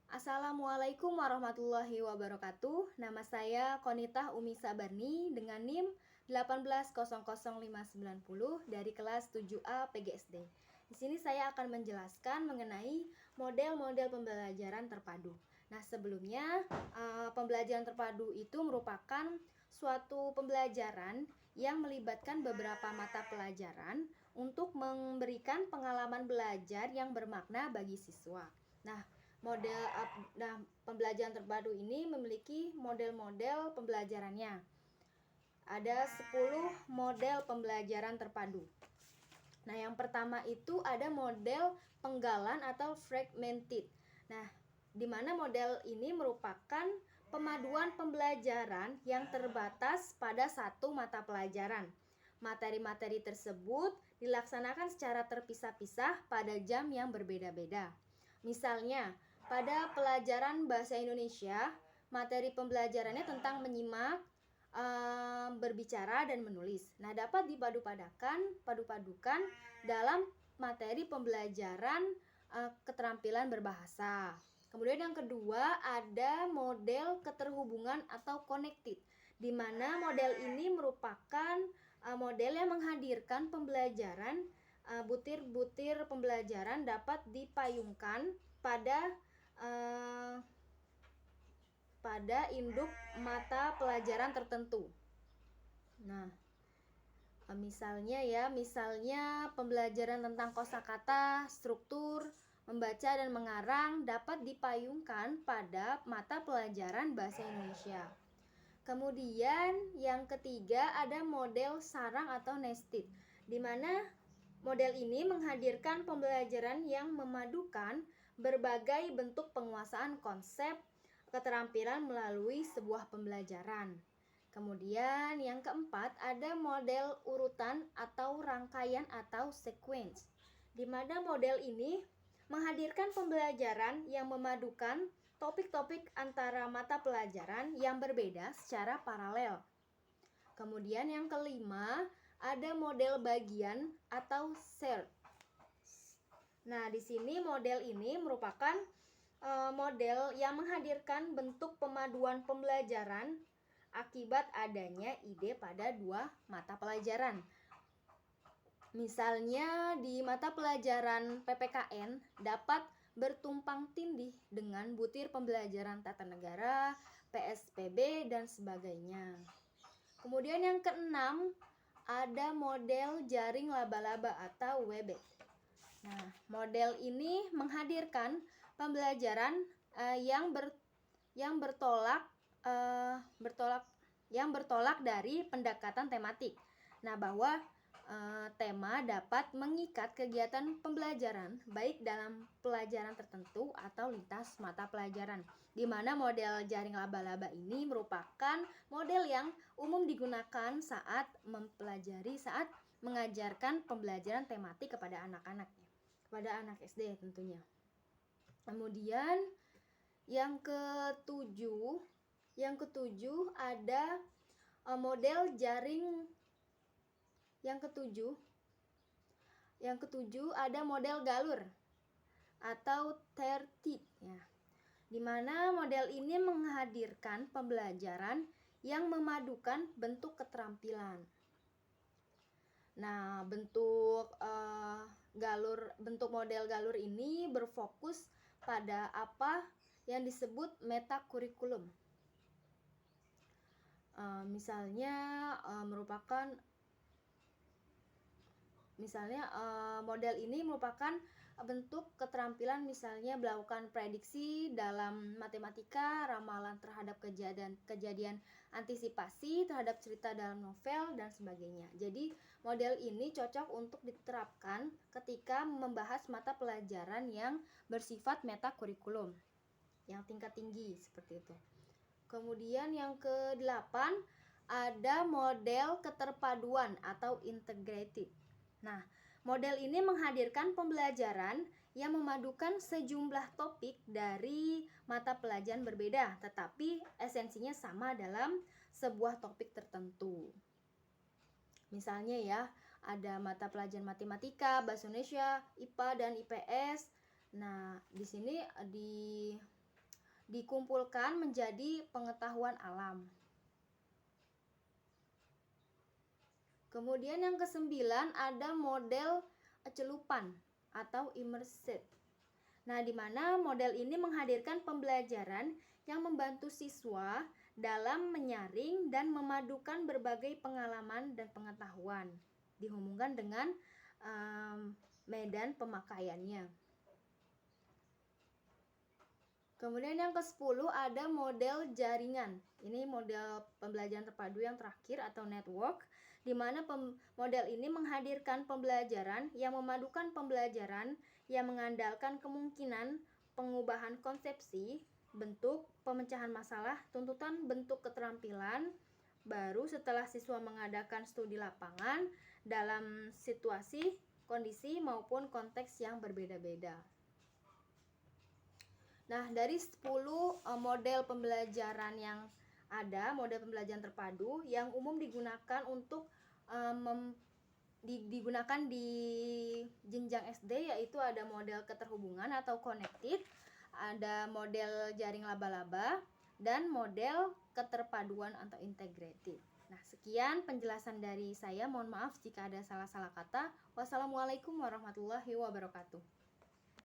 Assalamualaikum warahmatullahi wabarakatuh. Nama saya Konitah Umi Sabarni dengan NIM 1800590 dari kelas 7A PGSD. Di sini saya akan menjelaskan mengenai model-model pembelajaran terpadu. Nah, sebelumnya pembelajaran terpadu itu merupakan suatu pembelajaran yang melibatkan beberapa mata pelajaran untuk memberikan pengalaman belajar yang bermakna bagi siswa. Pembelajaran terpadu ini memiliki model-model pembelajarannya. Ada 10 model pembelajaran terpadu. Nah, yang pertama itu ada model penggalan atau fragmented. Nah, di mana model ini merupakan pemaduan pembelajaran yang terbatas pada satu mata pelajaran. Materi-materi tersebut dilaksanakan secara terpisah-pisah pada jam yang berbeda-beda. Misalnya, pada pelajaran bahasa Indonesia, materi pembelajarannya tentang menyimak, berbicara dan menulis. Nah, dapat padupadukan dalam materi pembelajaran keterampilan berbahasa. Kemudian yang kedua ada model keterhubungan atau connected, di mana model ini merupakan model yang menghadirkan pembelajaran, butir-butir pembelajaran dapat dipayungkan pada induk mata pelajaran tertentu. Nah, misalnya pembelajaran tentang kosakata, struktur, membaca dan mengarang dapat dipayungkan pada mata pelajaran bahasa Indonesia. Kemudian yang ketiga ada model sarang atau nested, di mana model ini menghadirkan pembelajaran yang memadukan berbagai bentuk penguasaan konsep keterampilan melalui sebuah pembelajaran. Kemudian yang keempat ada model urutan atau rangkaian atau sequence, di mana model ini menghadirkan pembelajaran yang memadukan topik-topik antara mata pelajaran yang berbeda secara paralel. Kemudian yang kelima ada model bagian atau share. Nah, di sini model ini merupakan model yang menghadirkan bentuk pemaduan pembelajaran akibat adanya ide pada dua mata pelajaran. Misalnya di mata pelajaran PPKN dapat bertumpang tindih dengan butir pembelajaran tata negara, PSPB, dan sebagainya. Kemudian yang keenam ada model jaring laba-laba atau WebEx. Nah, model ini menghadirkan pembelajaran yang bertolak dari pendekatan tematik. Nah, bahwa tema dapat mengikat kegiatan pembelajaran baik dalam pelajaran tertentu atau lintas mata pelajaran, di mana model jaring laba-laba ini merupakan model yang umum digunakan saat mengajarkan pembelajaran tematik kepada anak-anaknya, kepada anak SD tentunya. Kemudian yang ketujuh ada model jaring. Yang ketujuh ada model galur atau tertib, ya, di mana model ini menghadirkan pembelajaran yang memadukan bentuk keterampilan. Nah, bentuk model galur ini berfokus pada apa yang disebut metakurikulum. Model ini merupakan bentuk keterampilan, misalnya melakukan prediksi dalam matematika, ramalan terhadap kejadian, antisipasi terhadap cerita dalam novel, dan sebagainya. Jadi model ini cocok untuk diterapkan ketika membahas mata pelajaran yang bersifat metakurikulum yang tingkat tinggi seperti itu. Kemudian yang ke-8 ada model keterpaduan atau integrated. Nah, model ini menghadirkan pembelajaran yang memadukan sejumlah topik dari mata pelajaran berbeda, tetapi esensinya sama dalam sebuah topik tertentu. Misalnya ya, ada mata pelajaran matematika, bahasa Indonesia, IPA dan IPS. Nah, di sini dikumpulkan menjadi pengetahuan alam. Kemudian yang kesembilan ada model celupan atau immersive. Nah, di mana model ini menghadirkan pembelajaran yang membantu siswa dalam menyaring dan memadukan berbagai pengalaman dan pengetahuan, dihubungkan dengan medan pemakaiannya. Kemudian yang ke-10 ada model jaringan. Ini model pembelajaran terpadu yang terakhir atau network, di mana model ini menghadirkan pembelajaran yang memadukan pembelajaran yang mengandalkan kemungkinan pengubahan konsepsi, bentuk, pemecahan masalah, tuntutan bentuk keterampilan, baru setelah siswa mengadakan studi lapangan dalam situasi, kondisi, maupun konteks yang berbeda-beda. Nah, dari 10 model pembelajaran yang ada, model pembelajaran terpadu yang umum digunakan untuk digunakan di jenjang SD, yaitu ada model keterhubungan atau connected, ada model jaring laba-laba, dan model keterpaduan atau integrated. Nah, sekian penjelasan dari saya. Mohon maaf jika ada salah-salah kata. Wassalamualaikum warahmatullahi wabarakatuh.